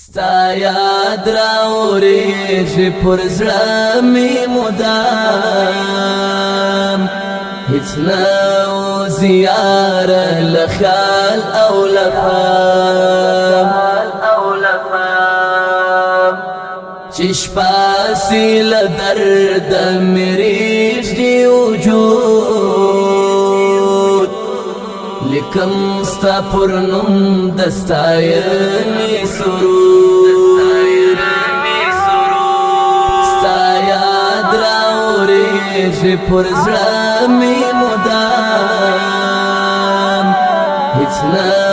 ستا یاد راوریږي پر زړه مې مدام هیڅ نه زیاره له خیال او له فام چې شپه سي له درده مې ریږدي وجود لیکم ستا پر نوم د ستاینې سرود ستا یاد راوریږي پر زړه مې مدام هیڅ نه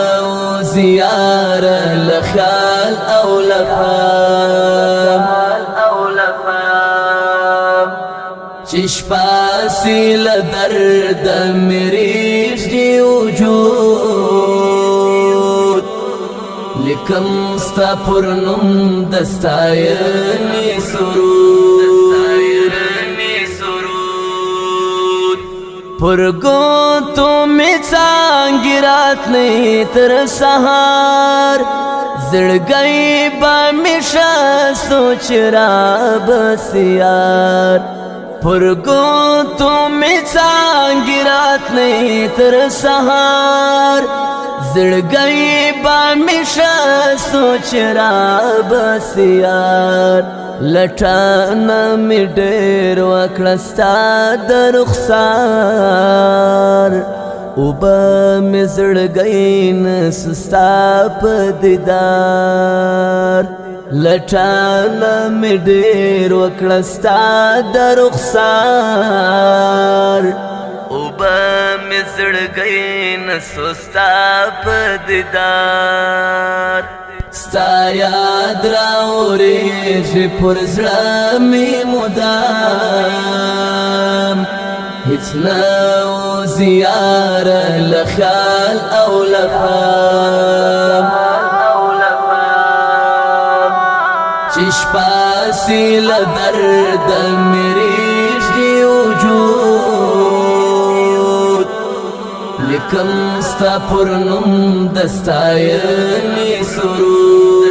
زیاره له خیال او له فام چې شپه سي له درده مې ریږدي وجود لیکم ستا پر نوم د ستاینې سرود پر ګوتو مې څانګې راتلې تر سهار زړګی به مې ښه سوچ را بسیار پر ګوتو مې څانګې راتلې تر سهار زړګی به مې ښه سوچ را بسیار لټانه مې ډېر وکړه ستا د رخسار اوبه مې زړګی نسو ستا په دیدار لټانه مې ډېر وکړه ستا د رخسار اوبه مې زړګی نسو ستا په دیدار ستا یاد راوریږي پر زړه مې مدام هیڅ نه زیاره له خیال او له فام چې شپه سي له درده مې ریږدي وجود لیکم ستا پر نوم د ستاینې سرود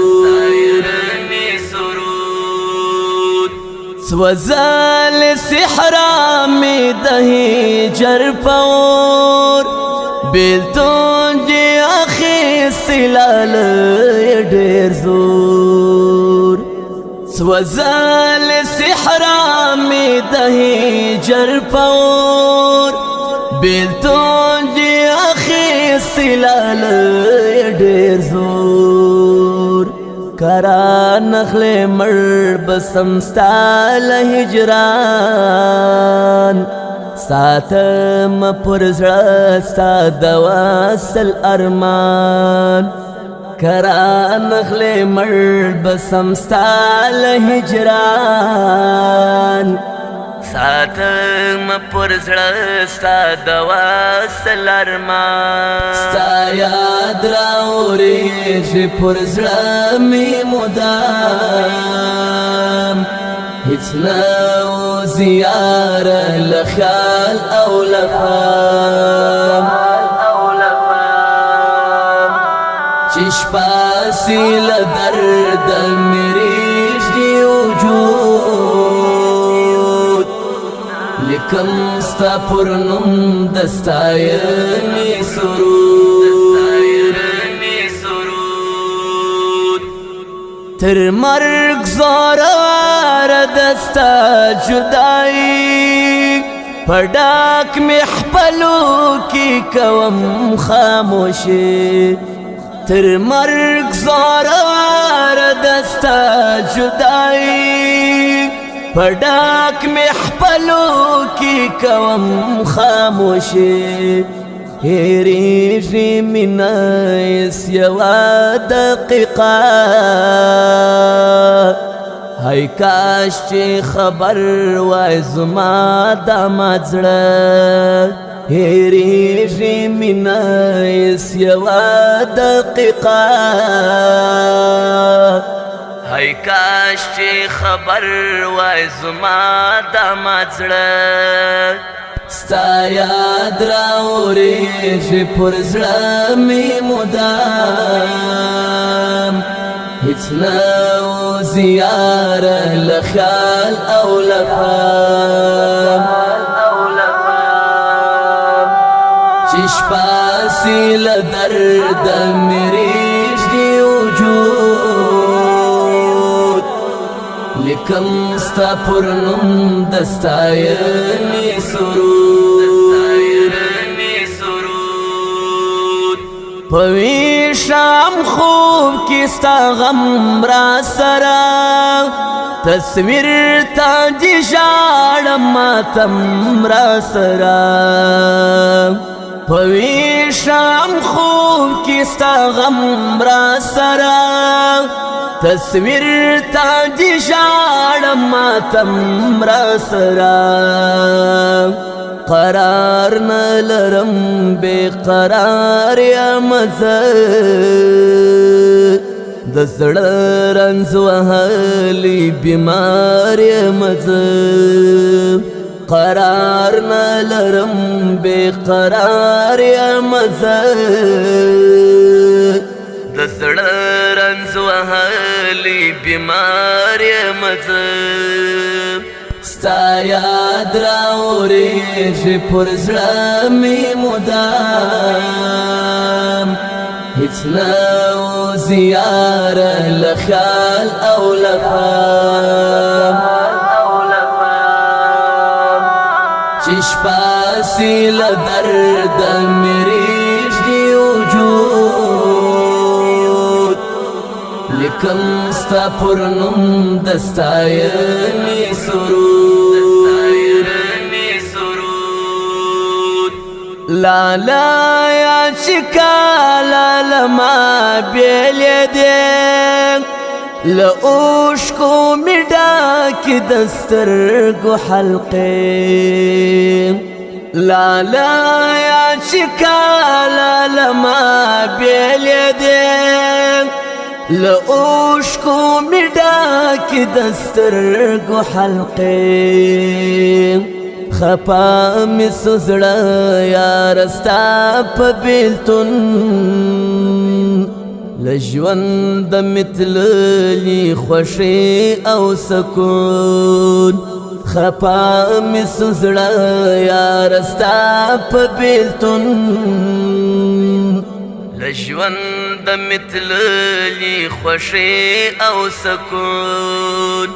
سوځل صحرا مې د هجر په اور بېلتون چې اخیستې لاله ډېر زور سوځل صحرا مې د هجر په اور بېلتون چې اخیستې لاله ډېر زور کرا نخلې مړ بسم ستا له هجران ساتم پر زړه ستا د وصل ارمان کرا نخلې مړ بسم ستا له هجران ساتم پر زړه ستا د وصل ارمان ستا یاد راوریږي پر زړه مې مدام هیڅ نه زیاره له خیال او له فام چې شپه سي له درده مې ریږدي وجود لیکم ستا پر نوم د ستاینې سرود تر مرګ زوروار دستا جدائی په ډاک مې خپلو کې کوم خاموشي تر مرګ زوروار دستا جدائی په ډاک مې خپلو کې کوم خاموشي هېرېږي مینه هېڅ یوه دقیقه هی کاش چې خبر وای زما د مات زړه هېرېږي مینه هېڅ یوه دقیقه هی کاش چې خبر وای زما د مات زړه ستا یاد راوریږي پر زړه مې مدام هیڅ نو زیاره لخیال او لفام چشپاسی لدرد مریش دی وجود لکم ستا پرنم دستایرنی سرود پویشم خوب کستا غم را سرا تصویر تا جی شاڑم ماتم را سرا پویشم خوب کستا غم را سرا تصویر تا جی شاڑم ماتم را سرا قرار نلرم بے قرار یم زه د زړه رنځ وهلی بیمار یم زه قرار نلرم بے قرار یم زه د زړه رنځ وهلی بیمار یم زه ستا یاد راوریږي پر زړه مې مدام هیڅ نو زیاره لخیال او لفام چشپاسی لدرد مریش دی وجود لکم ستا پرنم دستایرنی سرود لالا یا چکا لالا ما بیلی دی لعوشکو میڈا کی دسترگو حلقی لالا یا چکا لالا ما بیلی دی لعوشکو میڈا کی دسترگو حلقی خپا می سزړه یار ستا په بیلتون لژوند متللی خوشی او سکون خپا می سزړه یار ستا په بیلتون لژوند متللی خوشی او سکون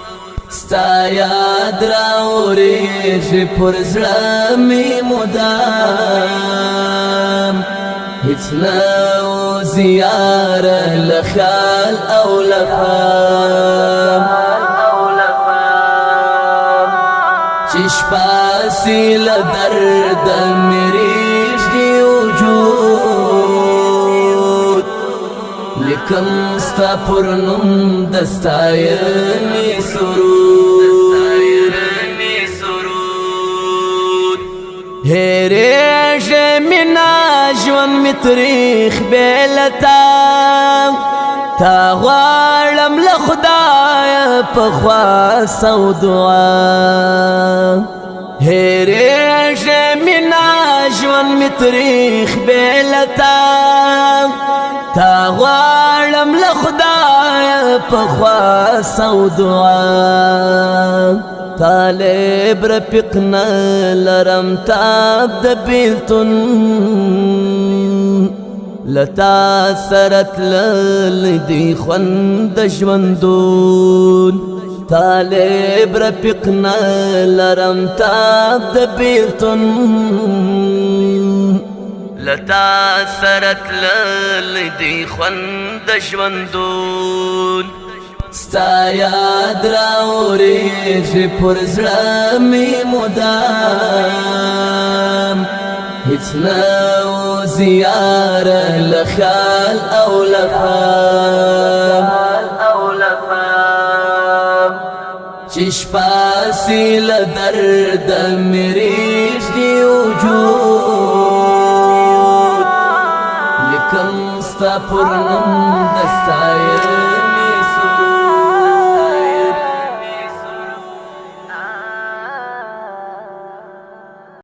ستا یاد راوریږي پر زړه مې مدام هیڅ نو زیاره لخیال او لفام چشپاسی لدرد مریش دی وجود لکم ستا پرنم دستایرنی سرود هیریش منا ژوند می تریخ بیلتا تا غواړم له خدایه په خواست او دعا هیریش منا ژوند می تریخ بیلتا تا غواړم له خدایه په خواست او دعا طالب رفیق نه لرم تاب د بیلتون لتا سره تللی دی خوند د ژوندون طالب رفیق نه لرم تاب د بیلتون لتا سره تللی دی خوند د ژوندون ستا یاد راوریږي پر زړه مې مدام هیڅ نو زیاره لخیال او لفام چشپاسی لدرد مریش دی وجود لکم ستا پرنم